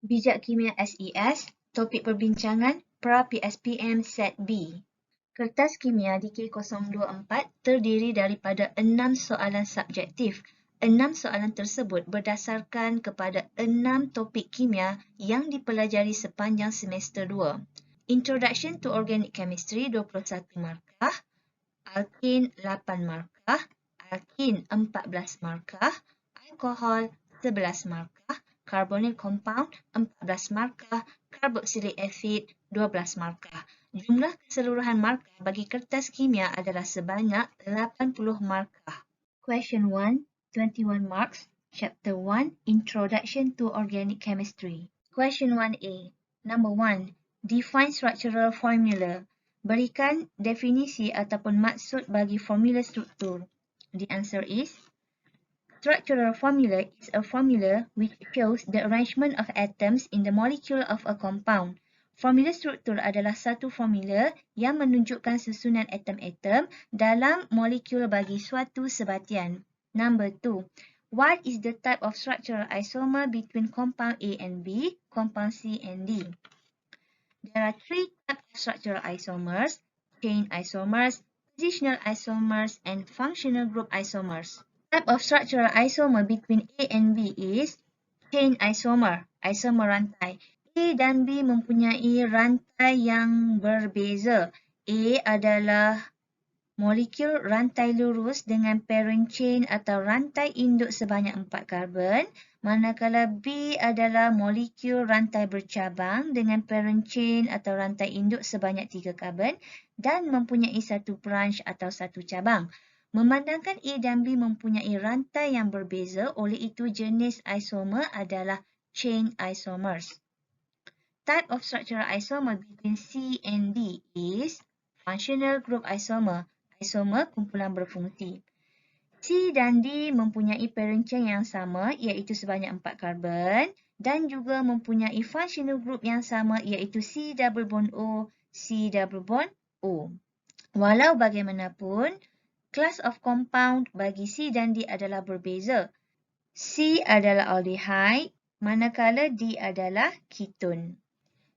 Bijak Kimia SES, topik perbincangan pra-PSPM Set B. Kertas kimia di K024 terdiri daripada 6 soalan subjektif. 6 soalan tersebut berdasarkan kepada 6 topik kimia yang dipelajari sepanjang semester 2. Introduction to Organic Chemistry 21 markah, alkin 8 markah, alkin 14 markah, alkohol 11 markah, carbonyl compound 14 markah, carboxylic acid 12 markah. Jumlah keseluruhan markah bagi kertas kimia adalah sebanyak 80 markah. Question 1, 21 marks, Chapter 1, Introduction to Organic Chemistry. Question 1A. Number 1, define structural formula. Berikan definisi ataupun maksud bagi formula struktur. The answer is, structural formula is a formula which shows the arrangement of atoms in the molecule of a compound. Formula struktur adalah satu formula yang menunjukkan susunan atom-atom dalam molekul bagi suatu sebatian. Number 2. What is the type of structural isomer between compound A and B, compound C and D? There are 3 types of structural isomers: chain isomers, positional isomers, and functional group isomers. Type of structural isomer between A and B is chain isomer, isomer rantai. A dan B mempunyai rantai yang berbeza. A adalah molekul rantai lurus dengan parent chain atau rantai induk sebanyak 4 karbon, manakala B adalah molekul rantai bercabang dengan parent chain atau rantai induk sebanyak 3 karbon dan mempunyai satu branch atau satu cabang. Memandangkan A dan B mempunyai rantai yang berbeza, oleh itu jenis isomer adalah chain isomers. Type of structural isomer between C and D is functional group isomer, isomer kumpulan berfungsi. C dan D mempunyai parent chain yang sama iaitu sebanyak 4 karbon dan juga mempunyai functional group yang sama iaitu C double bond O, C double bond O. Walau bagaimanapun, class of compound bagi C dan D adalah berbeza. C adalah aldehyde, manakala D adalah ketone.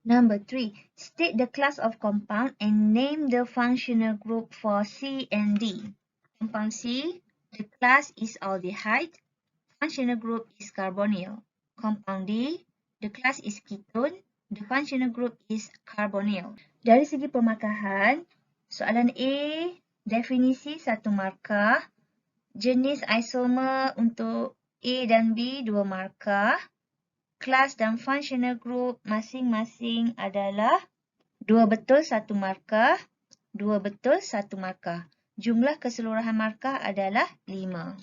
Number 3. State the class of compound and name the functional group for C and D. Compound C, the class is aldehyde, functional group is carbonyl. Compound D, the class is ketone, the functional group is carbonyl. Dari segi pemarkahan, soalan A, definisi 1 markah, jenis isomer untuk A dan B 2 markah, kelas dan functional group masing-masing adalah 2 betul 1 markah, 2 betul 1 markah. Jumlah keseluruhan markah adalah 5.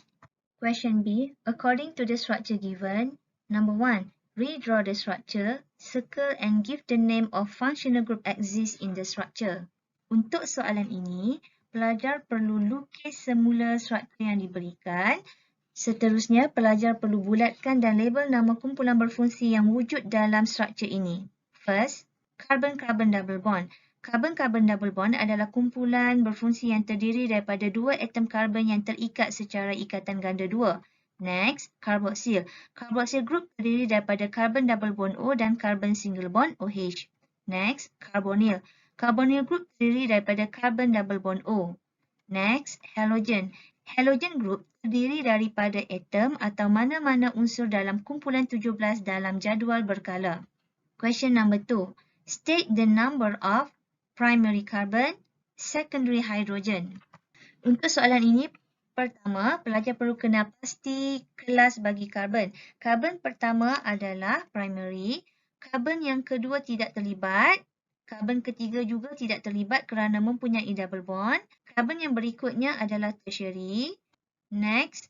Question B. According to the structure given, number 1, redraw the structure, circle and give the name of functional group exists in the structure. Untuk soalan ini, pelajar perlu lukis semula struktur yang diberikan. Seterusnya, pelajar perlu bulatkan dan label nama kumpulan berfungsi yang wujud dalam struktur ini. First, carbon-carbon double bond. Carbon-carbon double bond adalah kumpulan berfungsi yang terdiri daripada 2 atom karbon yang terikat secara ikatan ganda 2. Next, carboxyl. Carboxyl group terdiri daripada carbon double bond O dan carbon single bond OH. Next, carbonyl. Carbonyl group terdiri daripada carbon double bond O. Next, halogen. Halogen group terdiri daripada atom atau mana-mana unsur dalam kumpulan 17 dalam jadual berkala. Question number 2. State the number of primary carbon, secondary hydrogen. Untuk soalan ini, pertama, pelajar perlu kenal pasti kelas bagi karbon. Karbon pertama adalah primary, karbon yang kedua tidak terlibat, karbon ketiga juga tidak terlibat kerana mempunyai double bond. Karbon yang berikutnya adalah tertiary. Next,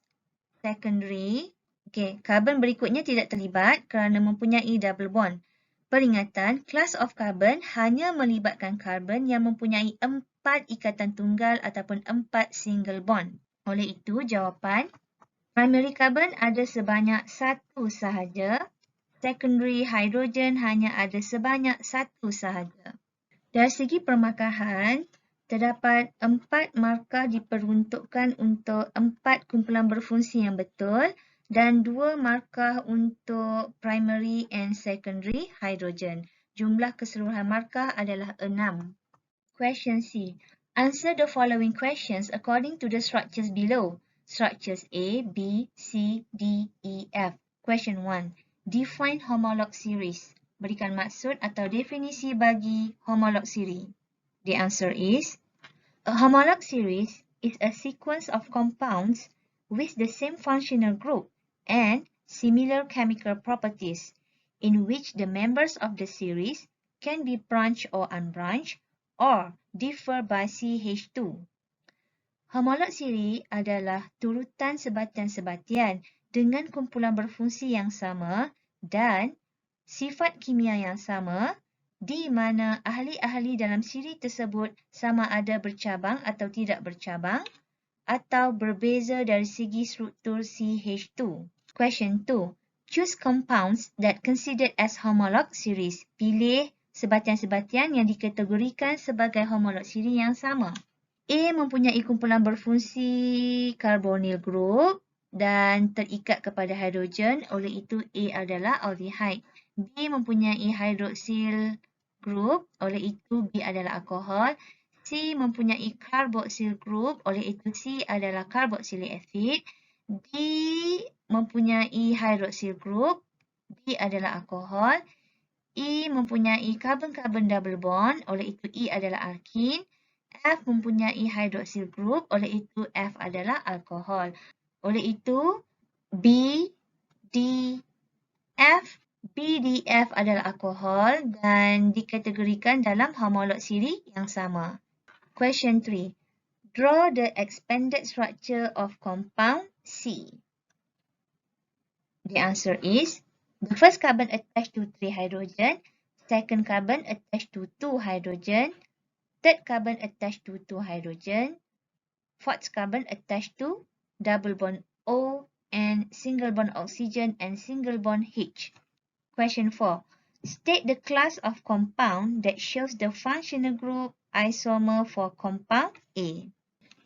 secondary. Okey, karbon berikutnya tidak terlibat kerana mempunyai double bond. Peringatan, class of carbon hanya melibatkan karbon yang mempunyai 4 ikatan tunggal ataupun 4 single bond. Oleh itu, jawapan primary carbon ada sebanyak 1 sahaja. Secondary hydrogen hanya ada sebanyak 1 sahaja. Dari segi permarkahan, terdapat 4 markah diperuntukkan untuk 4 kumpulan berfungsi yang betul dan 2 markah untuk primary and secondary hydrogen. Jumlah keseluruhan markah adalah 6. Question C. Answer the following questions according to the structures below. Structures A, B, C, D, E, F. Question 1. Define homolog series. Berikan maksud atau definisi bagi homolog siri. The answer is, a homolog series is a sequence of compounds with the same functional group and similar chemical properties, in which the members of the series can be branched or unbranched or differ by CH2. Homolog siri adalah turutan sebatian-sebatian dengan kumpulan berfungsi yang sama dan sifat kimia yang sama, di mana ahli-ahli dalam siri tersebut sama ada bercabang atau tidak bercabang atau berbeza dari segi struktur CH2. Question 2. Choose compounds that considered as homolog series. Pilih sebatian-sebatian yang dikategorikan sebagai homolog siri yang sama. A mempunyai kumpulan berfungsi carbonyl group dan terikat kepada hidrogen, oleh itu A adalah aldehyde. B mempunyai hydroxyl group, oleh itu B adalah alkohol. C mempunyai carboxyl group, oleh itu C adalah carboxylic acid. D mempunyai hydroxyl group, B adalah alkohol. E mempunyai carbon-carbon double bond, oleh itu E adalah alkin. F mempunyai hydroxyl group, oleh itu F adalah alkohol. Oleh itu B, D, F, B, D, F adalah alkohol dan dikategorikan dalam homolog siri yang sama. Question 3. Draw the expanded structure of compound C. The answer is, the first carbon attached to 3 hydrogen, second carbon attached to 2 hydrogen, third carbon attached to 2 hydrogen, fourth carbon attached to double bond O and single bond oxygen and single bond H. Question 4. State the class of compound that shows the functional group isomer for compound A.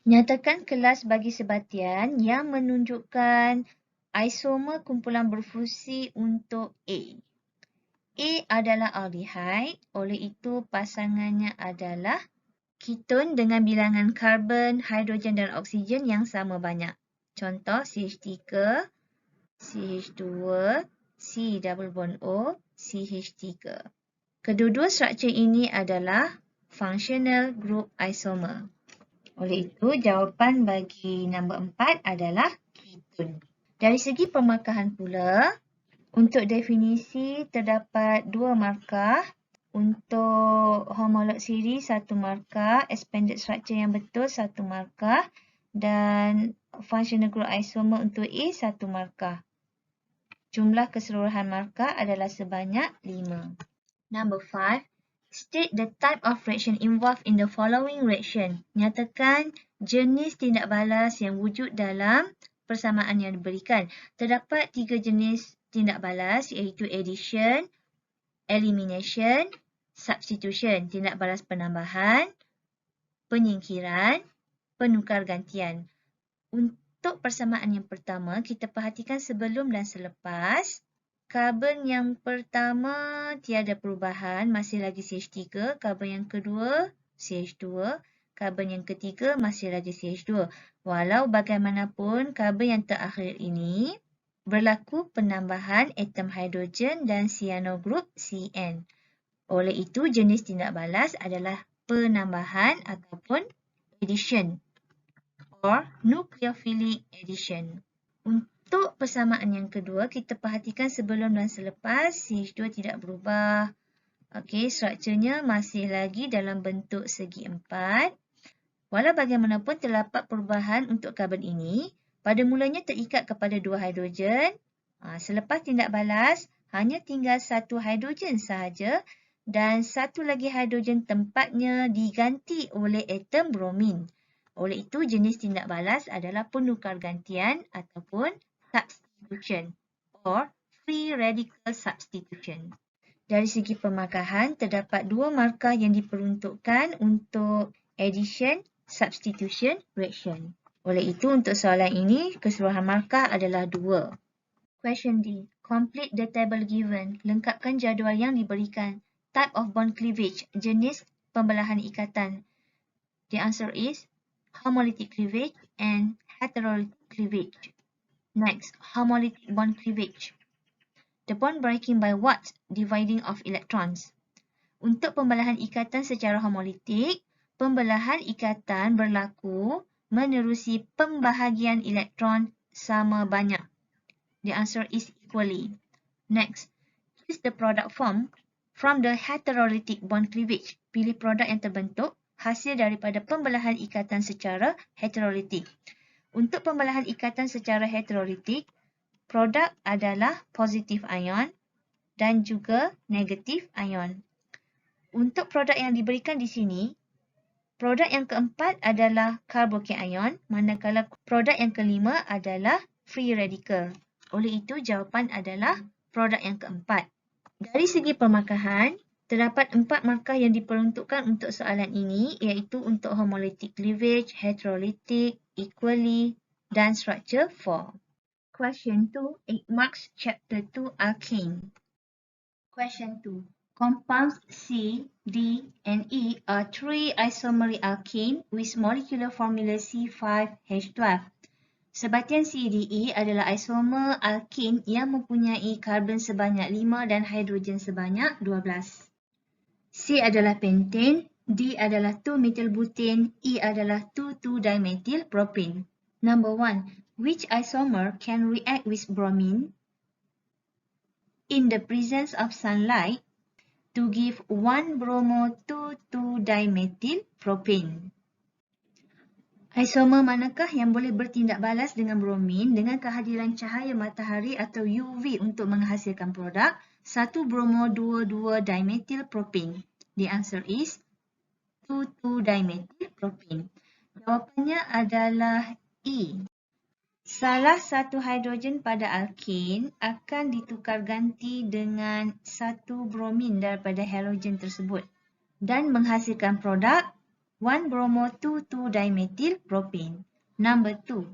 Nyatakan kelas bagi sebatian yang menunjukkan isomer kumpulan berfungsi untuk A. A adalah aldehyde, oleh itu pasangannya adalah keton dengan bilangan karbon, hidrogen dan oksigen yang sama banyak. Contoh CH3, CH2, C double bond O, CH3. Kedua-dua struktur ini adalah functional group isomer. Oleh itu, jawapan bagi nombor 4 adalah keton. Dari segi pemarkahan pula, untuk definisi terdapat 2 markah. Untuk homolog siri 1 markah, expanded structure yang betul 1 markah dan functional group isomer untuk A 1 markah. Jumlah keseluruhan markah adalah sebanyak 5. Number 5. State the type of reaction involved in the following reaction. Nyatakan jenis tindak balas yang wujud dalam persamaan yang diberikan. Terdapat 3 jenis tindak balas iaitu addition, elimination, substitution. Tindak balas penambahan, penyingkiran, penukar gantian. Untuk persamaan yang pertama, kita perhatikan sebelum dan selepas. Karbon yang pertama tiada perubahan, masih lagi CH3. Karbon yang kedua, CH2. Karbon yang ketiga masih lagi CH2. Walau bagaimanapun, karbon yang terakhir ini berlaku penambahan atom hidrogen dan cyano group CN. Oleh itu, jenis tindak balas adalah penambahan ataupun addition or nucleophilic addition. Untuk persamaan yang kedua, kita perhatikan sebelum dan selepas. CH2 tidak berubah. Okey, strukturnya masih lagi dalam bentuk segi 4. Walau bagaimanapun terdapat perubahan untuk karbon ini, pada mulanya terikat kepada 2 hidrogen. Selepas tindak balas, hanya tinggal 1 hidrogen sahaja dan 1 lagi hidrogen tempatnya diganti oleh atom bromin. Oleh itu, jenis tindak balas adalah penukar gantian ataupun substitution or free radical substitution. Dari segi pemarkahan, terdapat 2 markah yang diperuntukkan untuk addition, substitution, reaction. Oleh itu, untuk soalan ini, keseluruhan markah adalah 2. Question D. Complete the table given. Lengkapkan jadual yang diberikan. Type of bond cleavage. Jenis pembelahan ikatan. The answer is homolytic cleavage and heterolytic cleavage. Next, homolytic bond cleavage. The bond breaking by what? Dividing of electrons. Untuk pembelahan ikatan secara homolytik, pembelahan ikatan berlaku menerusi pembahagian elektron sama banyak. The answer is equally. Next, choose the product form from the heterolytic bond cleavage. Pilih produk yang terbentuk hasil daripada pembelahan ikatan secara heterolytik. Untuk pembelahan ikatan secara heterolytik, produk adalah positif ion dan juga negatif ion. Untuk produk yang diberikan di sini, produk yang keempat adalah carbocation, manakala produk yang kelima adalah free radical. Oleh itu, jawapan adalah produk yang keempat. Dari segi pemarkahan, terdapat 4 markah yang diperuntukkan untuk soalan ini, iaitu untuk homolytic cleavage, heterolytic, equally dan structure 4. Question 2, 8 marks, chapter 2, alkane. Question 2. Compounds C, D, and E are 3 isomeric alkane with molecular formula C5H12. Sebatian C, D, E adalah isomer alkane yang mempunyai karbon sebanyak 5 dan hidrogen sebanyak 12. C adalah pentane, D adalah 2-methylbutane, E adalah 2,2-dimethylpropane. Number 1. Which isomer can react with bromine in the presence of sunlight to give 1-bromo-2,2-dimethylpropane? Isomer manakah yang boleh bertindak balas dengan bromin dengan kehadiran cahaya matahari atau UV untuk menghasilkan produk 1-bromo-2,2-dimethylpropane? The answer is 2,2-dimethylpropane. Jawapannya adalah E. Salah satu hidrogen pada alkane akan ditukar ganti dengan satu bromin daripada halogen tersebut dan menghasilkan produk 1-bromo-2,2-dimethylpropane. Number 2.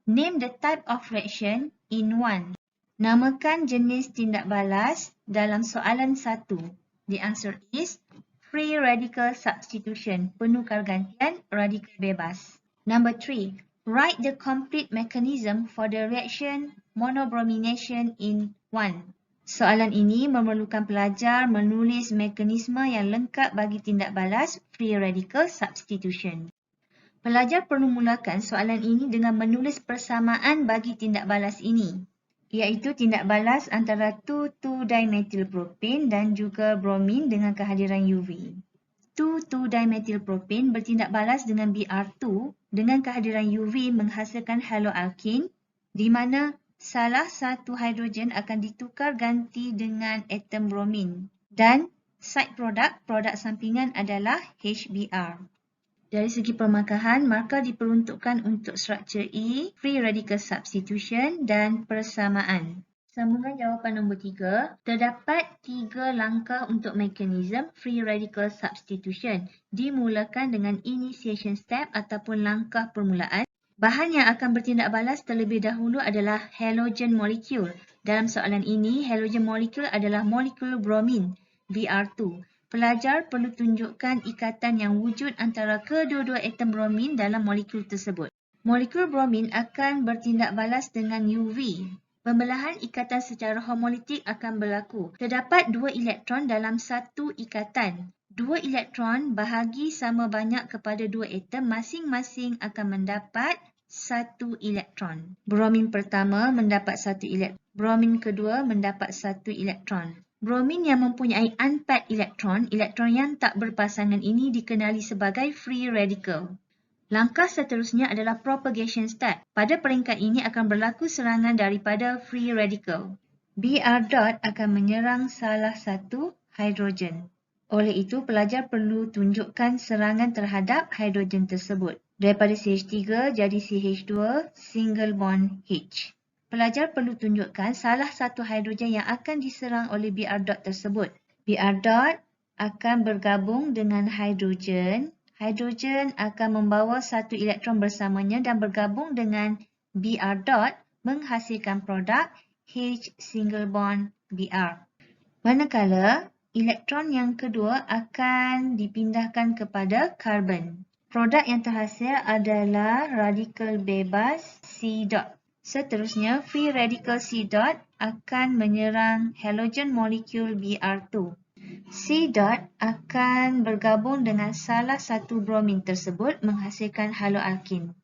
Name the type of reaction in 1. Namakan jenis tindak balas dalam soalan 1. The answer is free radical substitution, penukar gantian radikal bebas. Number 3. Write the complete mechanism for the reaction monobromination in 1. Soalan ini memerlukan pelajar menulis mekanisme yang lengkap bagi tindak balas free radical substitution. Pelajar perlu mulakan soalan ini dengan menulis persamaan bagi tindak balas ini, iaitu tindak balas antara 2,2-dimethylpropane dan juga bromin dengan kehadiran UV. 2,2-dimethylpropane bertindak balas dengan Br2 dengan kehadiran UV menghasilkan haloalkane, di mana salah satu hidrogen akan ditukar ganti dengan atom bromin dan side produk sampingan adalah HBr. Dari segi pemarkahan, markah diperuntukkan untuk struktur E, free radical substitution dan persamaan. Sambungan jawapan nombor 3. Terdapat 3 langkah untuk mekanisme free radical substitution. Dimulakan dengan initiation step ataupun langkah permulaan. Bahan yang akan bertindak balas terlebih dahulu adalah halogen molecule. Dalam soalan ini, halogen molecule adalah molekul bromin, Br2. Pelajar perlu tunjukkan ikatan yang wujud antara kedua-dua atom bromin dalam molekul tersebut. Molekul bromin akan bertindak balas dengan UV. Pembelahan ikatan secara homolitik akan berlaku. Terdapat 2 elektron dalam satu ikatan. 2 elektron bahagi sama banyak kepada 2 atom, masing-masing akan mendapat 1 elektron. Bromin pertama mendapat 1 elektron. Bromin kedua mendapat 1 elektron. Bromin yang mempunyai unpaired elektron, elektron yang tak berpasangan ini dikenali sebagai free radical. Langkah seterusnya adalah propagation step. Pada peringkat ini akan berlaku serangan daripada free radical. Br dot akan menyerang salah satu hidrogen. Oleh itu, pelajar perlu tunjukkan serangan terhadap hidrogen tersebut. Daripada CH3 jadi CH2 single bond H. Pelajar perlu tunjukkan salah satu hidrogen yang akan diserang oleh Br dot tersebut. Br dot akan bergabung dengan hidrogen. Hidrogen akan membawa satu elektron bersamanya dan bergabung dengan Br dot menghasilkan produk H single bond Br. Manakala elektron yang kedua akan dipindahkan kepada karbon. Produk yang terhasil adalah radikal bebas C dot. Seterusnya, free radical C dot akan menyerang halogen molekul Br2. C dot akan bergabung dengan salah satu bromin tersebut menghasilkan haloalkin.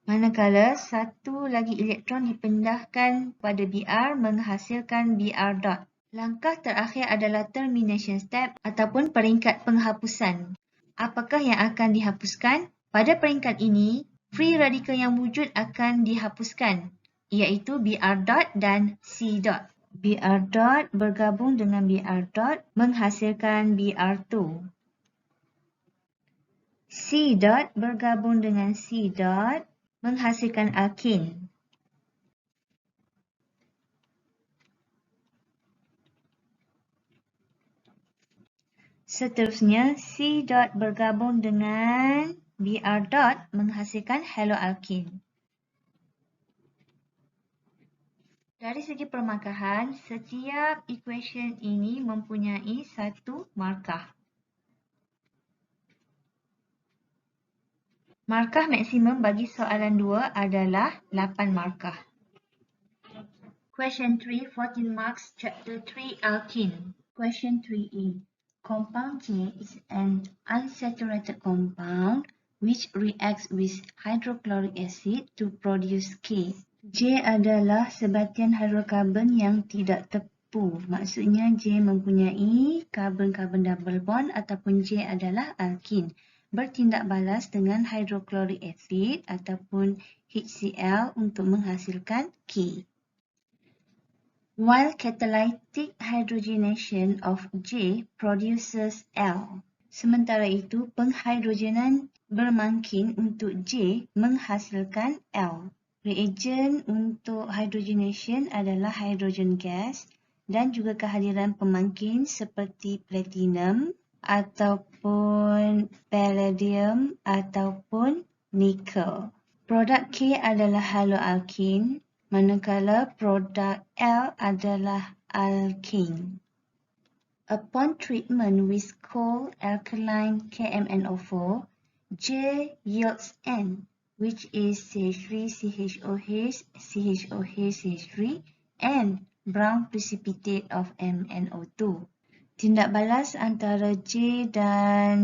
Manakala satu lagi elektron dipindahkan pada Br menghasilkan Br dot. Langkah terakhir adalah termination step ataupun peringkat penghapusan. Apakah yang akan dihapuskan? Pada peringkat ini, free radical yang wujud akan dihapuskan, iaitu Br dot dan C dot. Br dot bergabung dengan Br dot menghasilkan Br2. C dot bergabung dengan C dot menghasilkan alkin. Seterusnya, C dot bergabung dengan Br dot menghasilkan haloalkin. Dari segi permarkahan, setiap equation ini mempunyai satu markah. Markah maksimum bagi soalan 2 adalah 8 markah. Question 3, 14 marks, Chapter 3, Alkene. Question 3A. Compound J is an unsaturated compound which reacts with hydrochloric acid to produce K. J adalah sebatian hidrokarbon yang tidak tepu. Maksudnya J mempunyai karbon-karbon double bond ataupun J adalah alkin. Bertindak balas dengan hydrochloric acid ataupun HCl untuk menghasilkan K. While catalytic hydrogenation of J produces L. Sementara itu, penghidrogenan bermangkin untuk J menghasilkan L. Reagen untuk hydrogenation adalah hydrogen gas dan juga kehadiran pemangkin seperti platinum ataupun palladium ataupun nikel. Produk K adalah haloalkin, manakala produk L adalah alkane. Upon treatment with cold alkaline KMnO4, J yields N, which is CH3, CHOH, CHOH, CH3, and brown precipitate of MnO2. Tindak balas antara J dan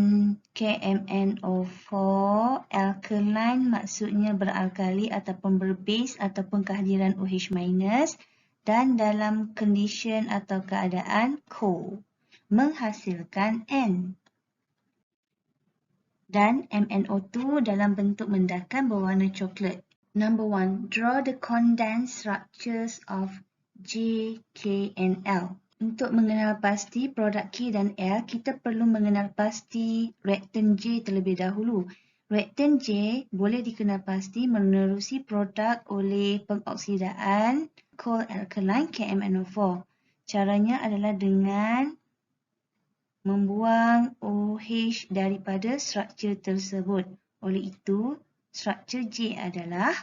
KMnO4 alkaline maksudnya beralkali ataupun berbase ataupun kehadiran OH- dan dalam condition atau keadaan cold menghasilkan N. Dan MnO2 dalam bentuk mendakan berwarna coklat. Number 1. Draw the condensed structures of J, K and L. Untuk mengenal pasti produk K dan L, kita perlu mengenal pasti reaktan J terlebih dahulu. Reaktan J boleh dikenal pasti menerusi produk oleh pengoksidaan cold alkaline KMnO4. Caranya adalah dengan membuang OH daripada struktur tersebut. Oleh itu, struktur J adalah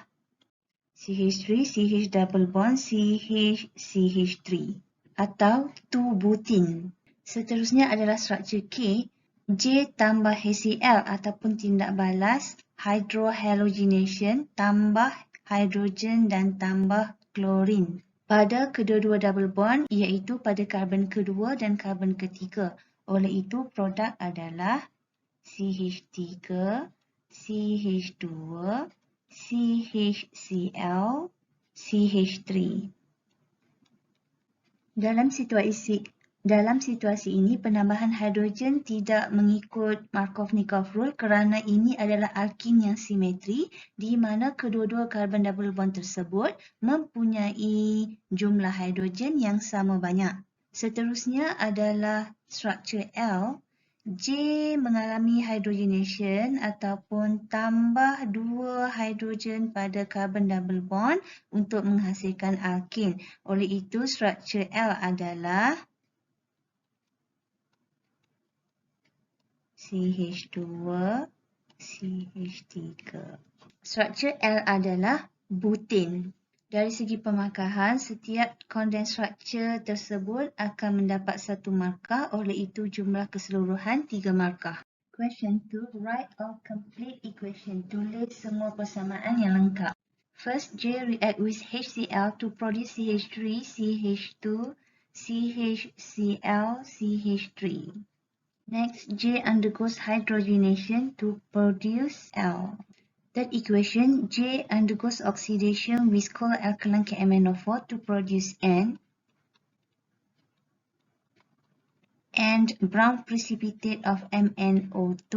CH3, CH double bond, CH, CH3 atau 2-butene. Seterusnya adalah struktur K, J tambah HCl ataupun tindak balas hydrohalogenation tambah hidrogen dan tambah klorin. Pada kedua-dua double bond iaitu pada karbon kedua dan karbon ketiga. Oleh itu produk adalah CH3, CH2, CHCl, CH3. Dalam situasi ini, penambahan hidrogen tidak mengikut Markov-Nikov rule kerana ini adalah alkin yang simetri di mana kedua-dua karbon double bond tersebut mempunyai jumlah hidrogen yang sama banyak. Seterusnya adalah struktur L. J mengalami hydrogenation ataupun tambah dua hidrogen pada karbon double bond untuk menghasilkan alkin. Oleh itu, struktur L adalah CH2, CH3. Struktur L adalah butane. Dari segi pemakahan, setiap condensed structure tersebut akan mendapat 1 markah, oleh itu jumlah keseluruhan 3 markah. Question 2. Write or complete equation. Tulis semua persamaan yang lengkap. First, J react with HCl to produce CH3, CH2, CHCl, CH3. Next, J undergoes hydrogenation to produce L. Third equation, J undergoes oxidation with cold alkaline KMnO4 to produce N and brown precipitate of MnO2.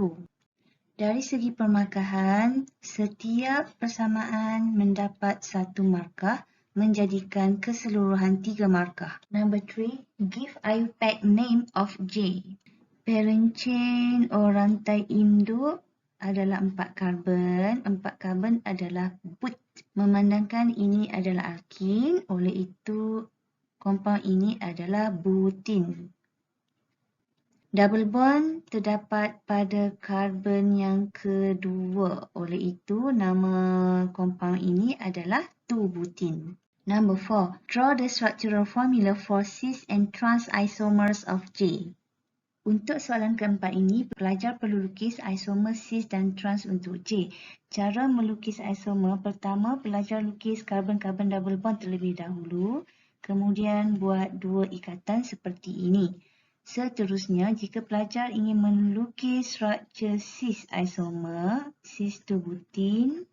Dari segi permarkahan, setiap persamaan mendapat 1 markah, menjadikan keseluruhan 3 markah. Number 3, give IUPAC name of J. Parent chain or rantai induk adalah 4 karbon. 4 karbon adalah but. Memandangkan ini adalah alkin, oleh itu kompaun ini adalah butin. Double bond terdapat pada karbon yang kedua, oleh itu nama kompaun ini adalah 2-butin. Number 4, draw the structural formula for cis and trans isomers of J. Untuk soalan keempat ini, pelajar perlu lukis isomer cis dan trans untuk J. Cara melukis isomer, pertama pelajar lukis karbon-karbon double bond terlebih dahulu, kemudian buat 2 ikatan seperti ini. Seterusnya, jika pelajar ingin melukis struktur cis isomer, cis 2-butin,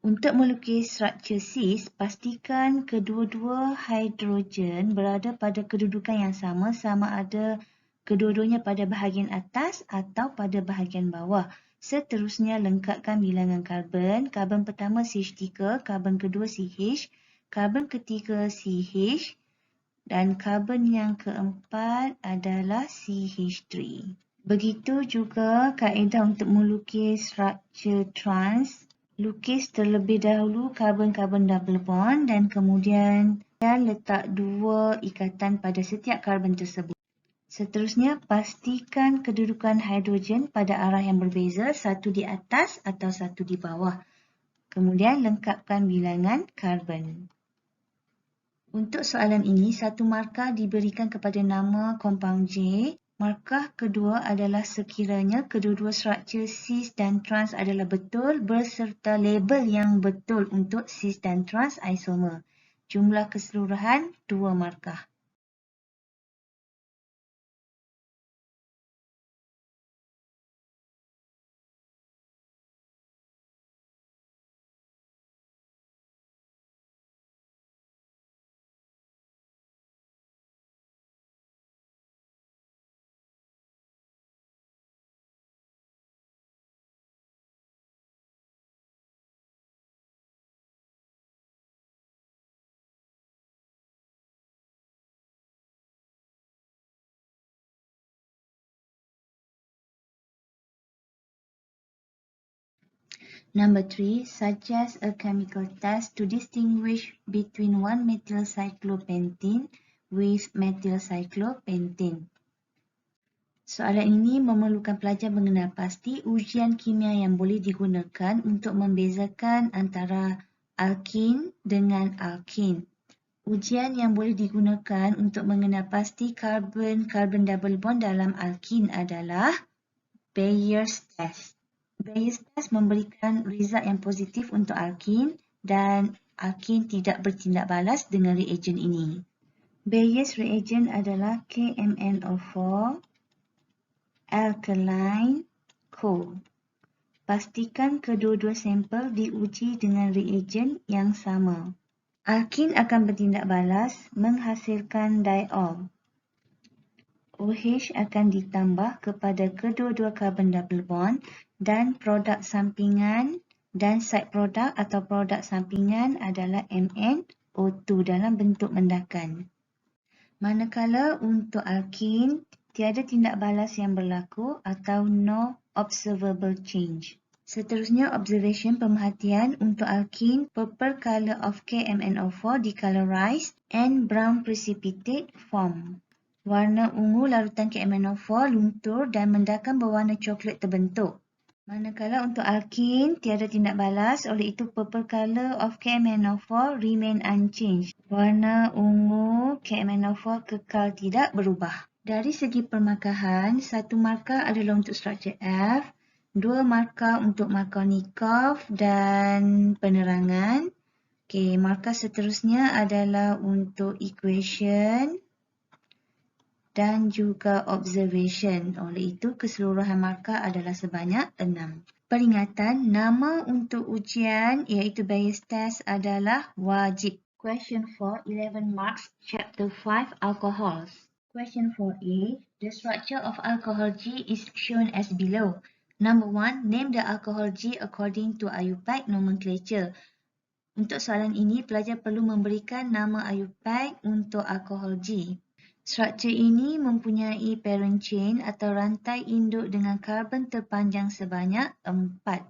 untuk melukis struktur cis, pastikan kedua-dua hidrogen berada pada kedudukan yang sama ada kedua-duanya pada bahagian atas atau pada bahagian bawah. Seterusnya, lengkapkan bilangan karbon. Karbon pertama CH3, karbon kedua CH, karbon ketiga CH dan karbon yang keempat adalah CH3. Begitu juga kaedah untuk melukis struktur trans. Lukis terlebih dahulu karbon-karbon double bond dan kemudian letak 2 ikatan pada setiap karbon tersebut. Seterusnya, pastikan kedudukan hidrogen pada arah yang berbeza, satu di atas atau satu di bawah. Kemudian, lengkapkan bilangan karbon. Untuk soalan ini, 1 markah diberikan kepada nama kompaun J. Markah kedua adalah sekiranya kedua-dua struktur cis dan trans adalah betul berserta label yang betul untuk cis dan trans isomer. Jumlah keseluruhan 2 markah. Number 3, suggest a chemical test to distinguish between 1-methylcyclopentene with methylcyclopentane. Soalan ini memerlukan pelajar mengenal pasti ujian kimia yang boleh digunakan untuk membezakan antara alkin dengan alkin. Ujian yang boleh digunakan untuk mengenal pasti karbon-karbon double bond dalam alkin adalah Bayer's test. Bayer's test memberikan result yang positif untuk alkin dan alkin tidak bertindak balas dengan reagen ini. Bayer's reagen adalah KMnO4 alkaline co. Pastikan kedua-dua sampel diuji dengan reagen yang sama. Alkin akan bertindak balas menghasilkan diol. OH akan ditambah kepada kedua-dua karbon double bond dan produk sampingan dan side product atau produk sampingan adalah MnO2 dalam bentuk mendakan. Manakala untuk alkin, tiada tindak balas yang berlaku atau no observable change. Seterusnya, observation pemerhatian untuk alkin, purple color of KMnO4 decolorized and brown precipitate form. Warna ungu larutan KMnO4 luntur dan mendakan berwarna coklat terbentuk. Manakala untuk alkin tiada tindak balas, oleh itu purple color of KMnO4 remain unchanged. Warna ungu KMnO4 kekal tidak berubah. Dari segi permarkahan, satu markah adalah untuk struktur F, dua markah untuk Markovnikov dan penerangan. Okey, markah seterusnya adalah untuk equation dan juga observation. Oleh itu, keseluruhan markah adalah sebanyak 6. Peringatan, nama untuk ujian iaitu Bayes test adalah wajib. Question 4, 11 marks, chapter 5, alcohols. Question 4A, the structure of alcohol G is shown as below. Number 1, name the alcohol G according to IUPAC nomenclature. Untuk soalan ini, pelajar perlu memberikan nama IUPAC untuk alkohol G. Struktur ini mempunyai parent chain atau rantai induk dengan karbon terpanjang sebanyak 4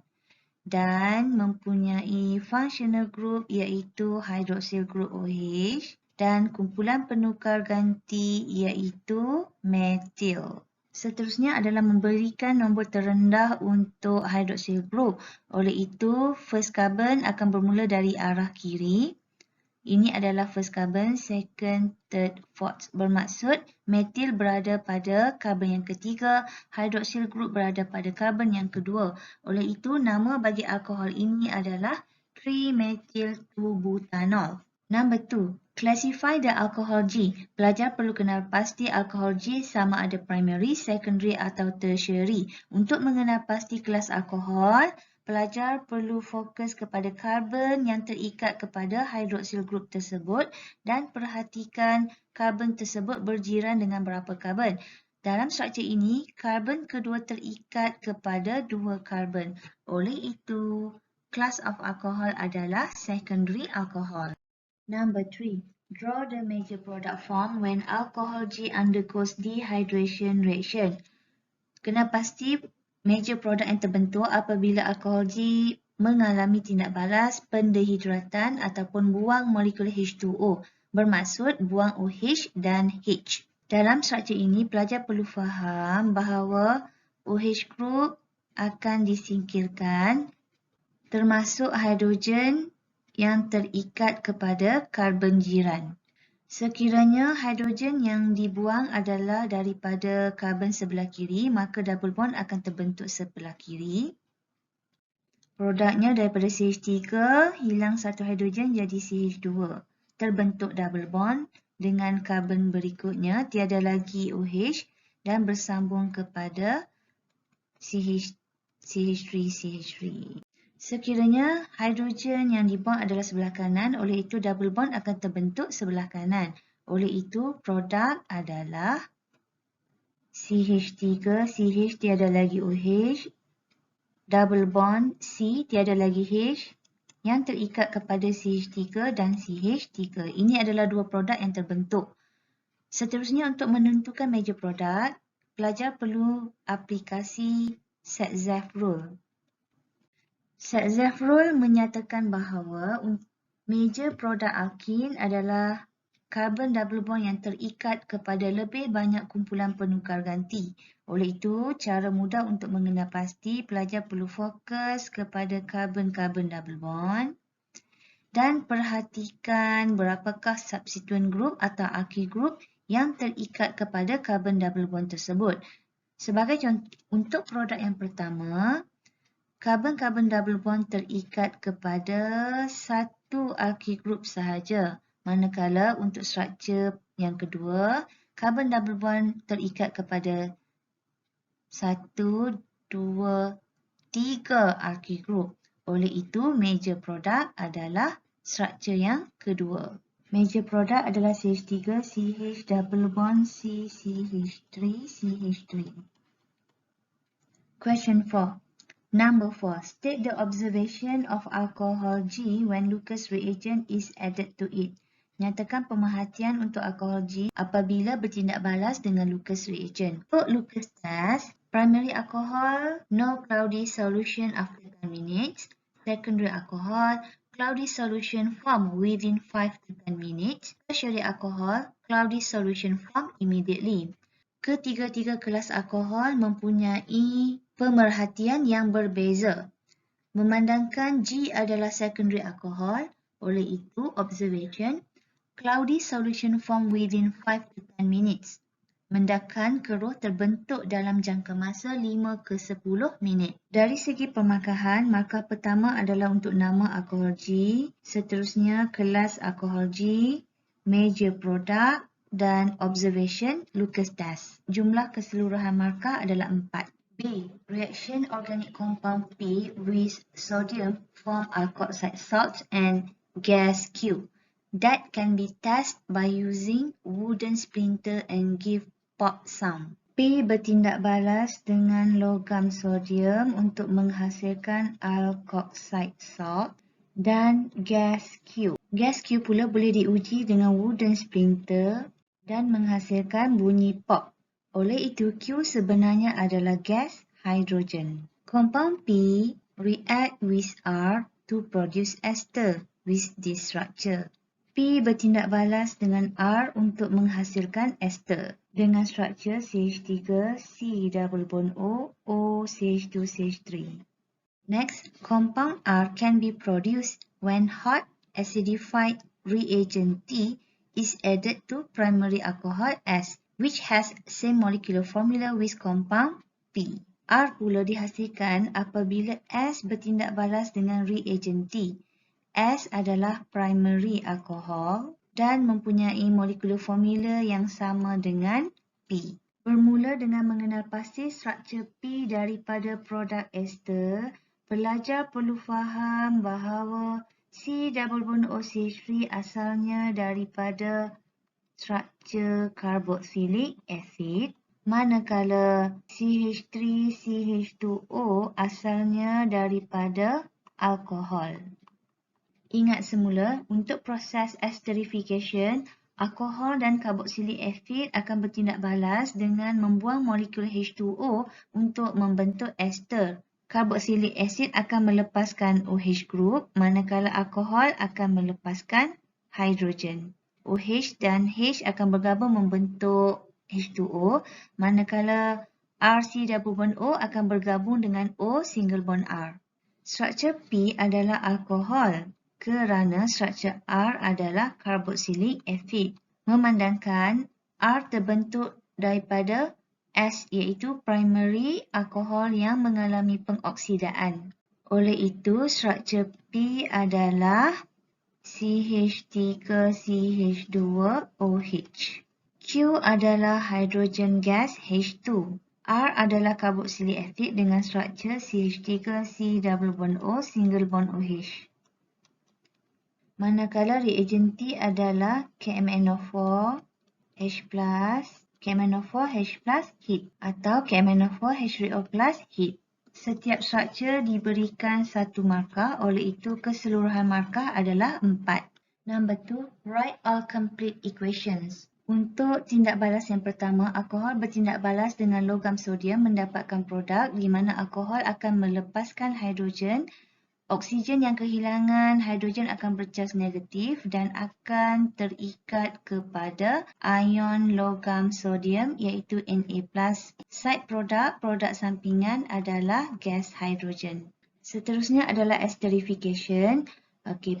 dan mempunyai functional group iaitu hydroxyl group OH dan kumpulan penukar ganti iaitu methyl. Seterusnya adalah memberikan nombor terendah untuk hydroxyl group. Oleh itu, first carbon akan bermula dari arah kiri. Ini adalah first carbon, second, third, fourth. Bermaksud methyl berada pada karbon yang ketiga, hydroxyl group berada pada karbon yang kedua. Oleh itu, nama bagi alkohol ini adalah 3-methyl-2-butanol. Number 2, classify the alcohol G. Pelajar perlu kenal pasti alkohol G sama ada primary, secondary atau tertiary. Untuk mengenal pasti kelas alkohol, pelajar perlu fokus kepada karbon yang terikat kepada hydroxyl group tersebut dan perhatikan karbon tersebut berjiran dengan berapa karbon. Dalam struktur ini, karbon kedua terikat kepada dua karbon. Oleh itu, class of alcohol adalah secondary alcohol. Number 3. Draw the major product form when alcohol G undergoes dehydration reaction. Kena pasti major product yang terbentuk apabila alkohol G mengalami tindak balas pendehidratan ataupun buang molekul H2O, bermaksud buang OH dan H. Dalam struktur ini, pelajar perlu faham bahawa OH group akan disingkirkan termasuk hidrogen yang terikat kepada karbon jiran. Sekiranya hidrogen yang dibuang adalah daripada karbon sebelah kiri, maka double bond akan terbentuk sebelah kiri. Produknya daripada CH3, hilang satu hidrogen jadi CH2. Terbentuk double bond dengan karbon berikutnya, tiada lagi OH dan bersambung kepada CH3. Sekiranya hidrogen yang dibuang adalah sebelah kanan, oleh itu double bond akan terbentuk sebelah kanan. Oleh itu produk adalah CH3, CH tiada lagi OH, double bond C tiada lagi H yang terikat kepada CH3 dan CH3. Ini adalah dua produk yang terbentuk. Seterusnya untuk menentukan major produk, pelajar perlu aplikasi Set-Zeth rule. Set-Zeth rule menyatakan bahawa major produk alkin adalah karbon double bond yang terikat kepada lebih banyak kumpulan penukar ganti. Oleh itu, cara mudah untuk mengenal pasti, pelajar perlu fokus kepada karbon-karbon double bond dan perhatikan berapakah substituent group atau alkyl group yang terikat kepada karbon double bond tersebut. Sebagai contoh, untuk produk yang pertama, karbon-karbon double bond terikat kepada satu alkyl group sahaja. Manakala untuk struktur yang kedua, karbon double bond terikat kepada 1, 2, 3 alkyl group. Oleh itu, major product adalah struktur yang kedua. Major product adalah CH3, CH double bond C, CH3, CH3. Question 4. Number 4. State the observation of alcohol G when Lucas reagent is added to it. Nyatakan pemerhatian untuk alkohol G apabila bertindak balas dengan Lucas reagent. Untuk Lucas test, primary alcohol, no cloudy solution after 10 minutes. Secondary alcohol, cloudy solution form within 5 to 10 minutes. Tertiary alcohol, cloudy solution form immediately. Ketiga-tiga kelas alkohol mempunyai Pemerhatian yang berbeza. Memandangkan G adalah secondary alcohol, oleh itu observation, cloudy solution form within 5 to 10 minutes. Mendakan keruh terbentuk dalam jangka masa 5 ke 10 minit. Dari segi pemakahan, markah pertama adalah untuk nama alkohol G, seterusnya kelas alkohol G, major product dan observation Lucas test. Jumlah keseluruhan markah adalah 4. B. Reaction organic compound P with sodium form alkoxide salts and gas Q. That can be tested by using wooden splinter and give pop sound. P bertindak balas dengan logam sodium untuk menghasilkan alkoxide salt dan gas Q. Gas Q pula boleh diuji dengan wooden splinter dan menghasilkan bunyi pop. Oleh itu, Q sebenarnya adalah gas hidrogen. Compound P react with R to produce ester with this structure. P bertindak balas dengan R untuk menghasilkan ester dengan struktur CH3, C double bond O, O CH2 CH3. Next, compound R can be produced when hot acidified reagent T is added to primary alcohol S, which has same molecular formula with compound P. R pula dihasilkan apabila S bertindak balas dengan reagent T. S adalah primary alcohol dan mempunyai molekular formula yang sama dengan P. Bermula dengan mengenal pasti struktur P daripada produk ester, pelajar perlu faham bahawa C double bond OCH3 asalnya daripada struktur carboxylic acid, manakala CH3CH2O asalnya daripada alkohol. Ingat semula, untuk proses esterification, alkohol dan carboxylic acid akan bertindak balas dengan membuang molekul H2O untuk membentuk ester. Carboxylic acid akan melepaskan OH group, manakala alkohol akan melepaskan hidrogen. OH dan H akan bergabung membentuk H2O, manakala RC double bond O akan bergabung dengan O single bond R. Struktur P adalah alkohol kerana struktur R adalah carboxylic acid. Memandangkan R terbentuk daripada S iaitu primary alkohol yang mengalami pengoksidaan. Oleh itu, struktur P adalah CH3CH2OH. Q adalah hydrogen gas H2. R adalah carboxylic acid dengan struktur CH3 C double bond O single bond OH. Manakala reagent T adalah KMnO4 H+, KMnO4 H+ heat atau KMnO4 H3O+ heat. Setiap struktur diberikan satu markah, oleh itu keseluruhan markah adalah 4. Number 2, write all complete equations. Untuk tindak balas yang pertama, alkohol bertindak balas dengan logam sodium mendapatkan produk di mana alkohol akan melepaskan hidrogen. Oksigen yang kehilangan hidrogen akan bercas negatif dan akan terikat kepada ion logam sodium iaitu Na+. Side produk sampingan adalah gas hidrogen. Seterusnya adalah esterification.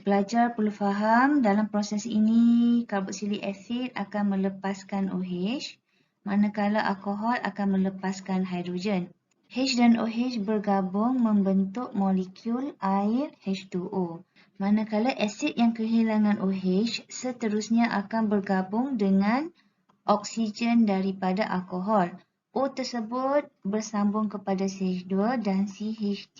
Pelajar perlu faham dalam proses ini carboxylic acid akan melepaskan OH, manakala alkohol akan melepaskan hidrogen. H dan OH bergabung membentuk molekul air H2O. Manakala asid yang kehilangan OH seterusnya akan bergabung dengan oksigen daripada alkohol. O tersebut bersambung kepada CH2 dan CH3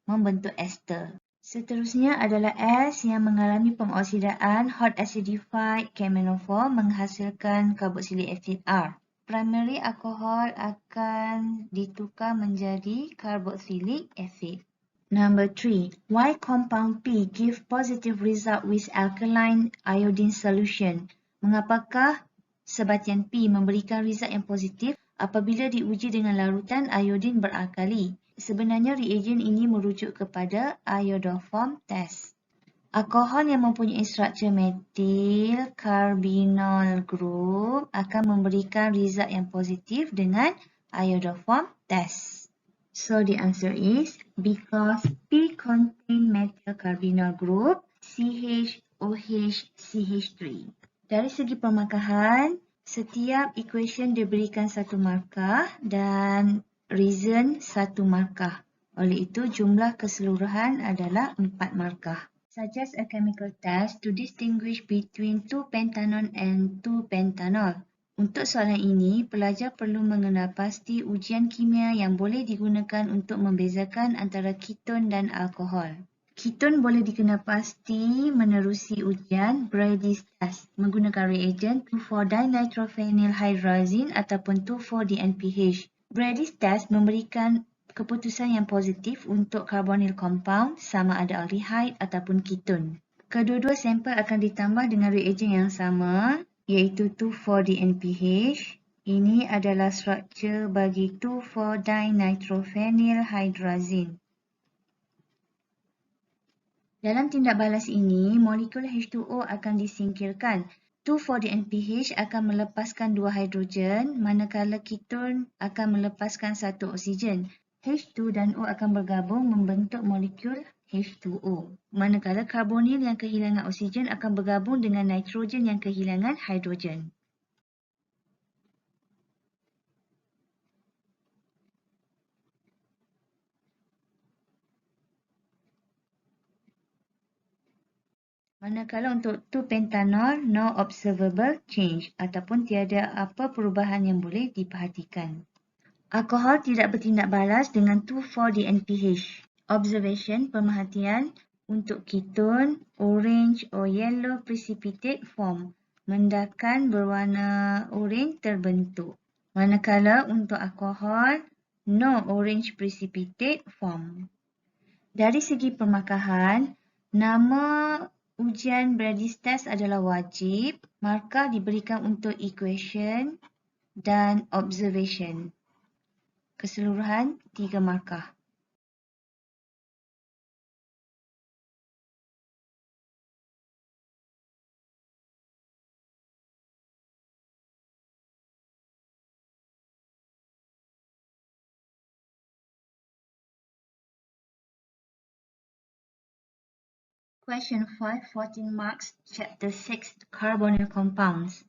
membentuk ester. Seterusnya adalah S yang mengalami pengoksidaan hot acidified KMnO4 menghasilkan carboxylic acid R. Primary alkohol akan ditukar menjadi carboxylic acid. Number 3. Why compound P give positive result with alkaline iodine solution? Mengapakah sebatian P memberikan result yang positif apabila diuji dengan larutan iodin beralkali? Sebenarnya reagen ini merujuk kepada iodoform test. Alkohol yang mempunyai struktur metil carbinol group akan memberikan result yang positif dengan iodoform test. So the answer is because P contain methyl carbonyl group CH-OH CH3. Dari segi permarkahan, setiap equation diberikan 1 markah dan reason 1 markah. Oleh itu, jumlah keseluruhan adalah 4 markah. Suggest a chemical test to distinguish between 2-pentanol and 2-pentanol. Untuk soalan ini, pelajar perlu mengenal pasti ujian kimia yang boleh digunakan untuk membezakan antara keton dan alkohol. Keton boleh dikenal pasti menerusi ujian Brady's test menggunakan reagen 2,4-dinitrophenylhydrazine ataupun 2,4-DNPH. Brady's test memberikan keputusan yang positif untuk carbonyl compound sama ada aldehyde ataupun keton. Kedua-dua sampel akan ditambah dengan reagen yang sama, iaitu 2,4-DNPH. Ini adalah struktur bagi 2,4-dinitrophenylhydrazine. Dalam tindak balas ini, molekul H2O akan disingkirkan. 2,4-DNPH akan melepaskan 2 hidrogen, manakala keton akan melepaskan 1 oksigen. H2 dan O akan bergabung membentuk molekul H2O. Manakala karbonil yang kehilangan oksigen akan bergabung dengan nitrogen yang kehilangan hidrogen. Manakala untuk 2-pentanol, no observable change ataupun tiada apa perubahan yang boleh diperhatikan. Alkohol tidak bertindak balas dengan 2,4-DNPH. Observation, pemerhatian untuk keton, orange or yellow precipitate form. Mendakan berwarna orange terbentuk. Manakala untuk alkohol, no orange precipitate form. Dari segi permarkahan, nama ujian Brady's test adalah wajib. Markah diberikan untuk equation dan observation. Keseluruhan 3 markah. Question 5, 14 marks, Chapter 6, Carbonyl Compounds.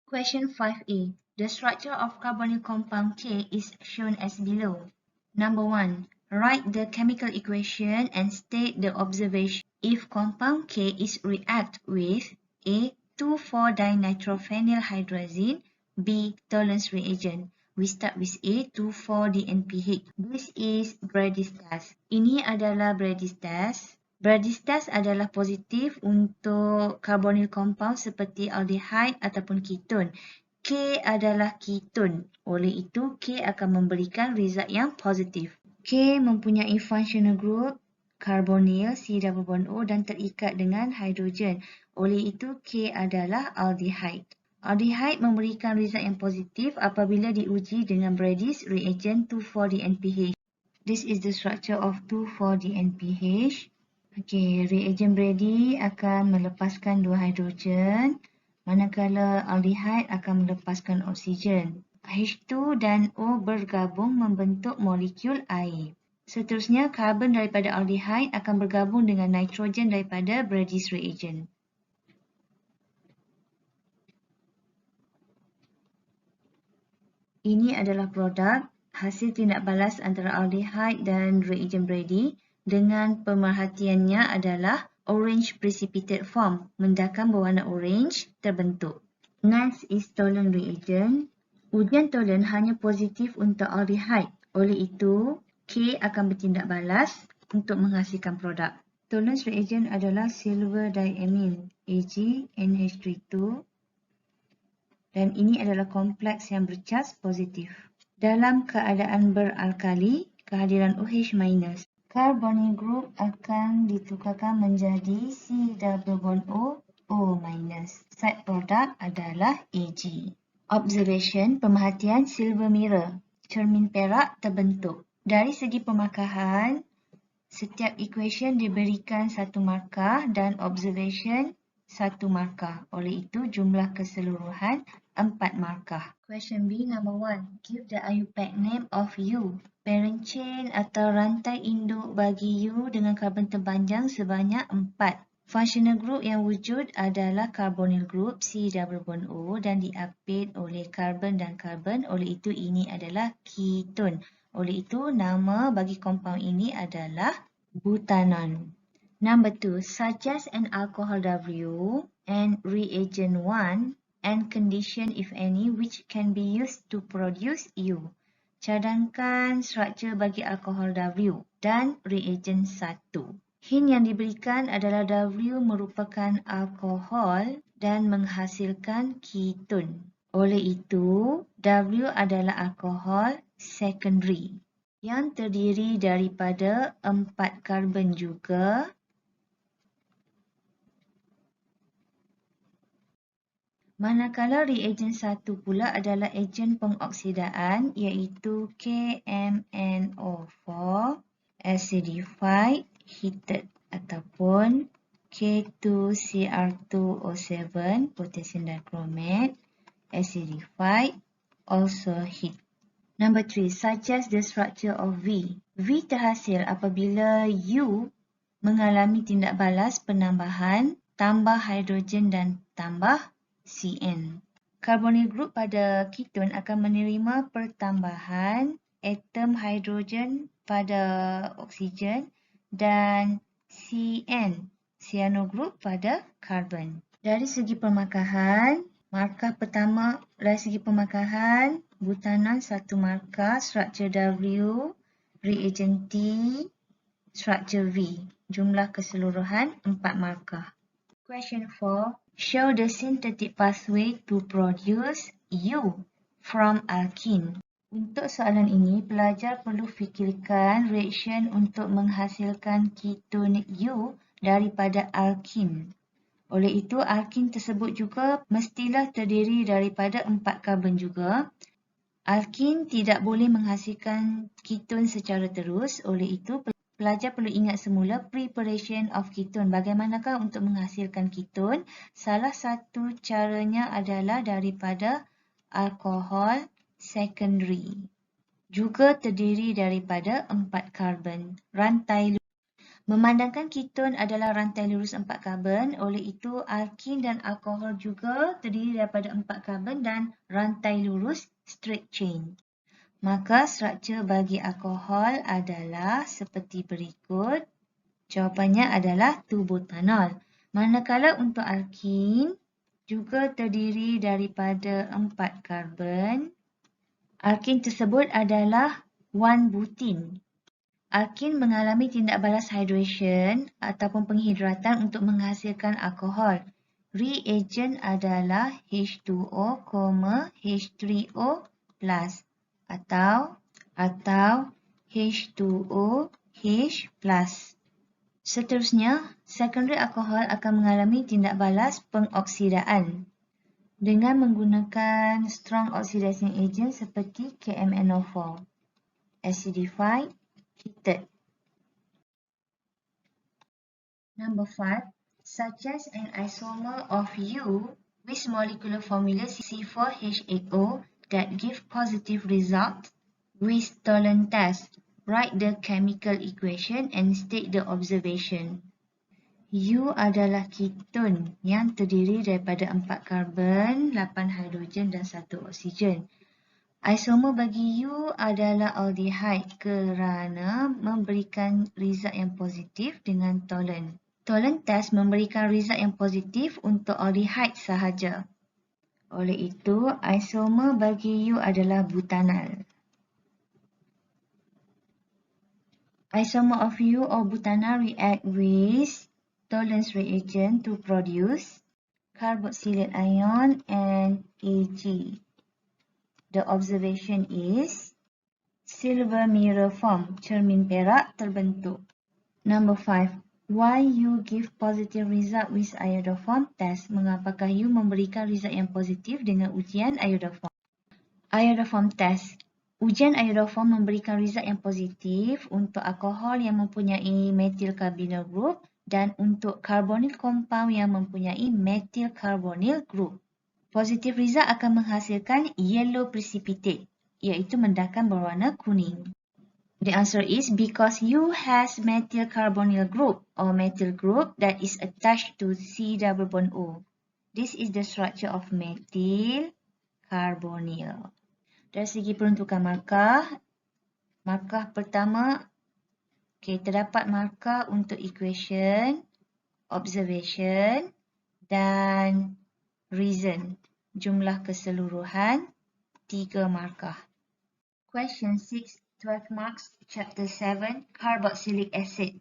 Question 5a. The structure of carbonyl compound K is shown as below. Number 1. Write the chemical equation and state the observation. If compound K is react with A. 2,4-dinitrophenylhydrazine, B. Tollens reagent. We start with A. 2,4-DNPH. This is Brady's test. Ini adalah Brady's test. Brady's test adalah positif untuk carbonyl compound seperti aldehyde ataupun keton. K adalah keton. Oleh itu, K akan memberikan result yang positif. K mempunyai functional group carbonyl C double bond O dan terikat dengan hidrogen. Oleh itu, K adalah aldehyde. Aldehyde memberikan result yang positif apabila diuji dengan Brady's reagent 2,4-DNPH. This is the structure of 2,4-DNPH. Okey, reagen Brady akan melepaskan 2 hidrogen, manakala aldehyde akan melepaskan oksigen. H2 dan O bergabung membentuk molekul air. Seterusnya, karbon daripada aldehyde akan bergabung dengan nitrogen daripada Brady's reagent. Ini adalah produk hasil tindak balas antara aldehyde dan reagen Brady. Dengan pemerhatiannya adalah orange precipitate form, mendakan berwarna orange terbentuk. Next is Tollens reagent. Ujian Tollens hanya positif untuk aldehyde. Oleh itu, K akan bertindak balas untuk menghasilkan produk. Tollens reagent adalah silver diamine AgNH32 dan ini adalah kompleks yang bercas positif. Dalam keadaan beralkali, kehadiran OH-, carbonyl group akan ditukarkan menjadi C double bond O, O-. Side product adalah Ag. Observation, pemerhatian silver mirror, cermin perak terbentuk. Dari segi pemarkahan, setiap equation diberikan 1 markah dan observation 1 markah. Oleh itu, jumlah keseluruhan 4 markah. Question B number 1. Give the IUPAC name of U. Parent chain atau rantai induk bagi U dengan karbon terpanjang sebanyak 4. Functional group yang wujud adalah carbonyl group C double bond O dan diapit oleh karbon dan karbon. Oleh itu ini adalah ketone. Oleh itu nama bagi compound ini adalah butanon. Number 2. Suggest an alcohol W and reagent 1 and condition if any which can be used to produce U. Cadangkan struktur bagi alkohol W dan reagent 1. Hint yang diberikan adalah W merupakan alkohol dan menghasilkan ketone. Oleh itu, W adalah alkohol secondary yang terdiri daripada 4 karbon juga. Manakala reagen 1 pula adalah ejen pengoksidaan iaitu KMNO4 acidified heated ataupun K2Cr2O7 potassium dichromate acidified also heat. Number 3. Suggest the structure of V. V terhasil apabila U mengalami tindak balas penambahan tambah hidrogen dan tambah CN. Carbonyl group pada ketone akan menerima pertambahan atom hidrogen pada oksigen dan CN, cyano group pada karbon. Dari segi pemakahan, markah pertama dari segi pemakahan, butanon 1 markah, struktur W, reagent T, struktur V. Jumlah keseluruhan 4 markah. Question 4. Show the synthetic pathway to produce U from alkene. Untuk soalan ini, pelajar perlu fikirkan reaction untuk menghasilkan ketone U daripada alkene. Oleh itu, alkene tersebut juga mestilah terdiri daripada 4 karbon juga. Alkene tidak boleh menghasilkan ketone secara terus. Oleh itu, pelajar perlu ingat semula preparation of ketone. Bagaimanakah untuk menghasilkan ketone? Salah satu caranya adalah daripada alkohol secondary. Juga terdiri daripada 4 karbon. Rantai memandangkan ketone adalah rantai lurus 4 karbon, oleh itu alkene dan alkohol juga terdiri daripada 4 karbon dan rantai lurus straight chain. Maka struktur bagi alkohol adalah seperti berikut. Jawapannya adalah 2-butanol. Manakala untuk alkene juga terdiri daripada 4 karbon. Alkene tersebut adalah 1-butin. Alkene mengalami tindak balas hydration ataupun penghidratan untuk menghasilkan alkohol. Reagent adalah H2O, H3O+. Atau H2OH+. Seterusnya, secondary alkohol akan mengalami tindak balas pengoksidaan dengan menggunakan strong oxidizing agent seperti KMNO4, acidified, heated. Number 5, suggest an isomer of U with molecular formula C4H8O that give positive result with Tollens test. Write the chemical equation and state the observation. U adalah ketone yang terdiri daripada 4 karbon, 8 hidrogen dan 1 oksigen. Isomer bagi U adalah aldehyde kerana memberikan result yang positif dengan Tollens. Tollens test memberikan result yang positif untuk aldehyde sahaja. Oleh itu, isomer bagi U adalah butanol. Isomer of U or butanol react with Tollens reagent to produce carboxylate ion and Ag. The observation is silver mirror form, cermin perak terbentuk. Number 5. Why U give positive result with iodoform test? Mengapakah U memberikan result yang positif dengan ujian iodoform? Iodoform test. Ujian iodoform memberikan result yang positif untuk alkohol yang mempunyai methyl carbonyl group dan untuk carbonyl compound yang mempunyai methyl carbonyl group. Positive result akan menghasilkan yellow precipitate, iaitu mendakan berwarna kuning. The answer is because U has methyl carbonyl group or methyl group that is attached to C double bond O. This is the structure of methyl carbonyl. Dari segi peruntukan markah, markah pertama, terdapat markah untuk equation, observation dan reason. Jumlah keseluruhan 3 markah. Question 6, 12 marks, Chapter 7, Carboxylic acid.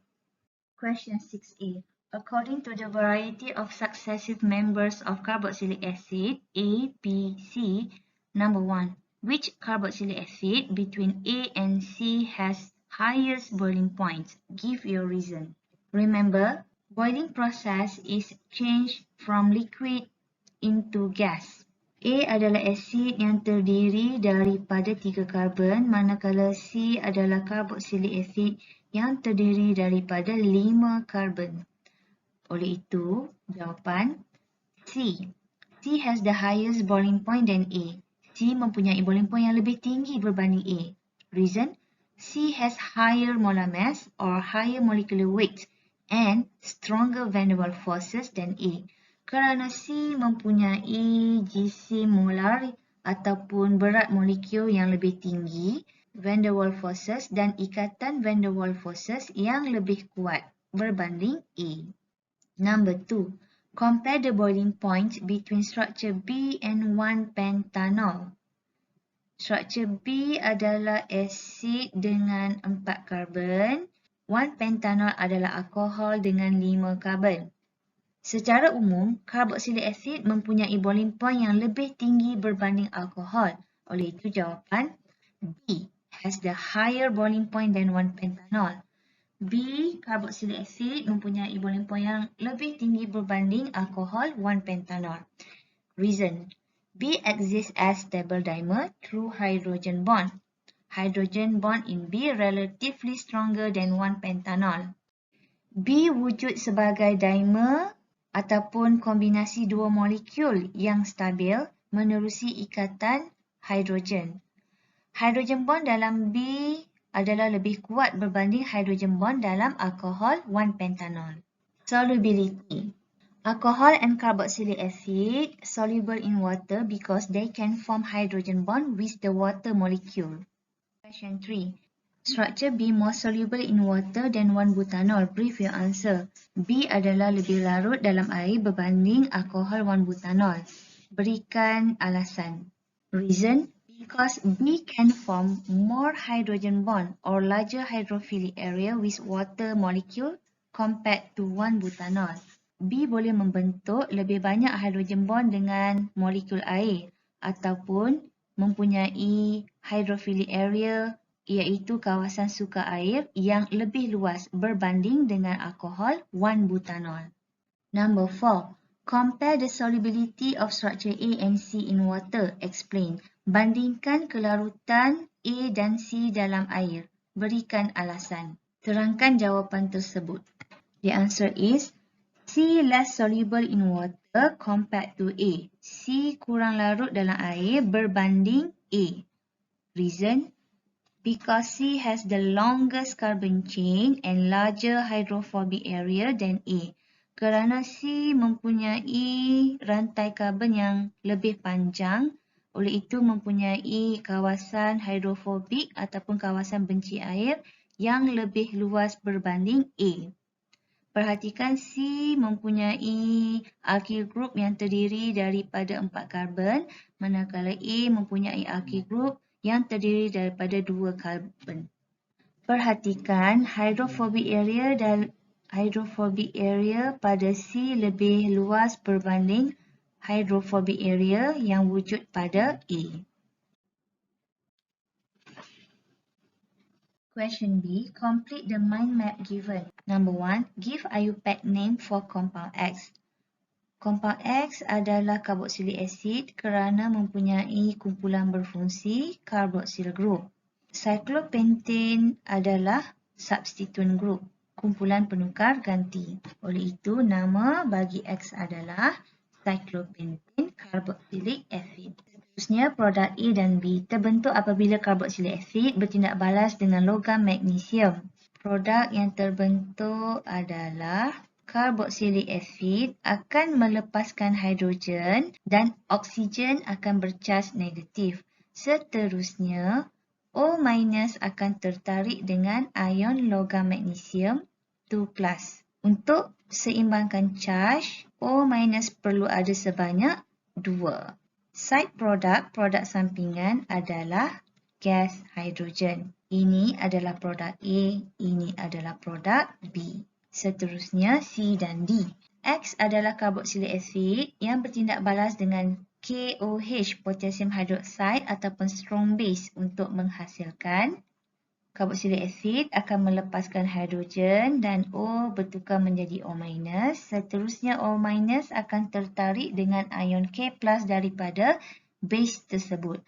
Question 6a. According to the variety of successive members of carboxylic acid, A, B, C, number 1. Which carboxylic acid between A and C has highest boiling point? Give your reason. Remember, boiling process is change from liquid into gas. A adalah asid yang terdiri daripada 3 karbon, manakala C adalah carboxylic acid yang terdiri daripada 5 karbon. Oleh itu, jawapan C. C has the highest boiling point than A. C mempunyai boiling point yang lebih tinggi berbanding A. Reason? C has higher molar mass or higher molecular weight and stronger van der Waals forces than A. Kerana C mempunyai GC molar ataupun berat molekul yang lebih tinggi, van der Waals forces dan ikatan van der Waals forces yang lebih kuat berbanding A. Number 2. Compare the boiling point between structure B and 1-pentanol. Structure B adalah asid dengan 4 karbon, 1-pentanol adalah alkohol dengan 5 karbon. Secara umum, carboxylic acid mempunyai boiling point yang lebih tinggi berbanding alkohol. Oleh itu, jawapan B has the higher boiling point than 1-pentanol. B, carboxylic acid mempunyai boiling point yang lebih tinggi berbanding alkohol 1-pentanol. Reason: B exists as stable dimer through hydrogen bond. Hydrogen bond in B relatively stronger than 1-pentanol. B wujud sebagai dimer ataupun kombinasi dua molekul yang stabil menerusi ikatan hidrogen. Hydrogen bond dalam B adalah lebih kuat berbanding hydrogen bond dalam alkohol 1-pentanol. Solubility. Alcohol and carboxylic acid soluble in water because they can form hydrogen bond with the water molecule. Question 3. Structure B more soluble in water than 1-butanol. Brief your answer. B adalah lebih larut dalam air berbanding alkohol 1-butanol. Berikan alasan. Reason: because B can form more hydrogen bond or larger hydrophilic area with water molecule compared to 1-butanol. B boleh membentuk lebih banyak hydrogen bond dengan molekul air ataupun mempunyai hydrophilic area iaitu kawasan suka air yang lebih luas berbanding dengan alkohol 1-butanol. Number 4. Compare the solubility of structure A and C in water. Explain. Bandingkan kelarutan A dan C dalam air. Berikan alasan. Terangkan jawapan tersebut. The answer is C less soluble in water compared to A. C kurang larut dalam air berbanding A. Reason: because C has the longest carbon chain and larger hydrophobic area than A. Kerana C mempunyai rantai karbon yang lebih panjang, oleh itu mempunyai kawasan hydrophobic ataupun kawasan benci air yang lebih luas berbanding A. Perhatikan C mempunyai alkyl group yang terdiri daripada 4 karbon, manakala A mempunyai alkyl group yang terdiri daripada 2 karbon. Perhatikan hydrophobic area pada C lebih luas berbanding hydrophobic area yang wujud pada A. Question B. Complete the mind map given. Number 1. Give IUPAC name for compound X. Compound X adalah carboxylic acid kerana mempunyai kumpulan berfungsi carboxyl group. Cyclopentane adalah substituent group, kumpulan penukar ganti. Oleh itu, nama bagi X adalah cyclopentane carboxylic acid. Seterusnya, produk A dan B terbentuk apabila carboxylic acid bertindak balas dengan logam magnesium. Produk yang terbentuk adalah carboxylic acid akan melepaskan hidrogen dan oksigen akan bercas negatif. Seterusnya, O- akan tertarik dengan ion logam magnesium 2+. Untuk seimbangkan charge, O- perlu ada sebanyak 2. Side product, produk sampingan adalah gas hidrogen. Ini adalah produk A, ini adalah produk B. Seterusnya C dan D. X adalah carboxylic acid yang bertindak balas dengan KOH, potassium hydroxide ataupun strong base untuk menghasilkan carboxylic acid akan melepaskan hidrogen dan O bertukar menjadi O-. Seterusnya O- akan tertarik dengan ion K+ daripada base tersebut.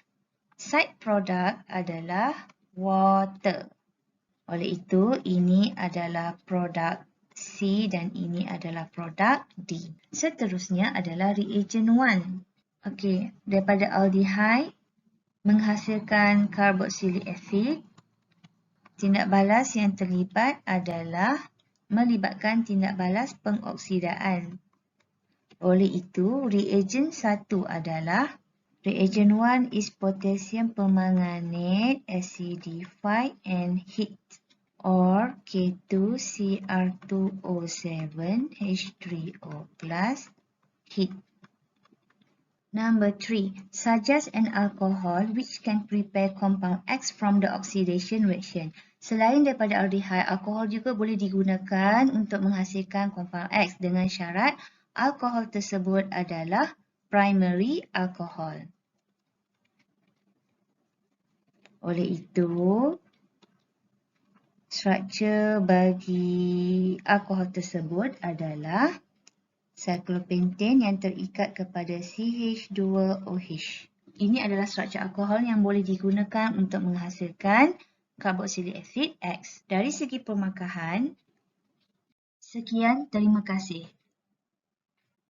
Side product adalah water. Oleh itu, ini adalah produk C dan ini adalah produk D. Seterusnya adalah reagent 1. Okey, daripada aldehyde menghasilkan carboxylic acid, tindak balas yang terlibat adalah melibatkan tindak balas pengoksidaan. Oleh itu, reagent 1 adalah reagent 1 is potassium permanganate acidified and heat, or K2Cr2O7H3O+ heat. Number 3. Suggest an alcohol which can prepare compound X from the oxidation reaction. Selain daripada aldehyde, alkohol juga boleh digunakan untuk menghasilkan compound X dengan syarat alkohol tersebut adalah primary alcohol. Oleh itu, struktur bagi alkohol tersebut adalah cyclopentane yang terikat kepada CH2OH. Ini adalah struktur alkohol yang boleh digunakan untuk menghasilkan carboxylic acid X. Dari segi pemakahan, sekian, terima kasih.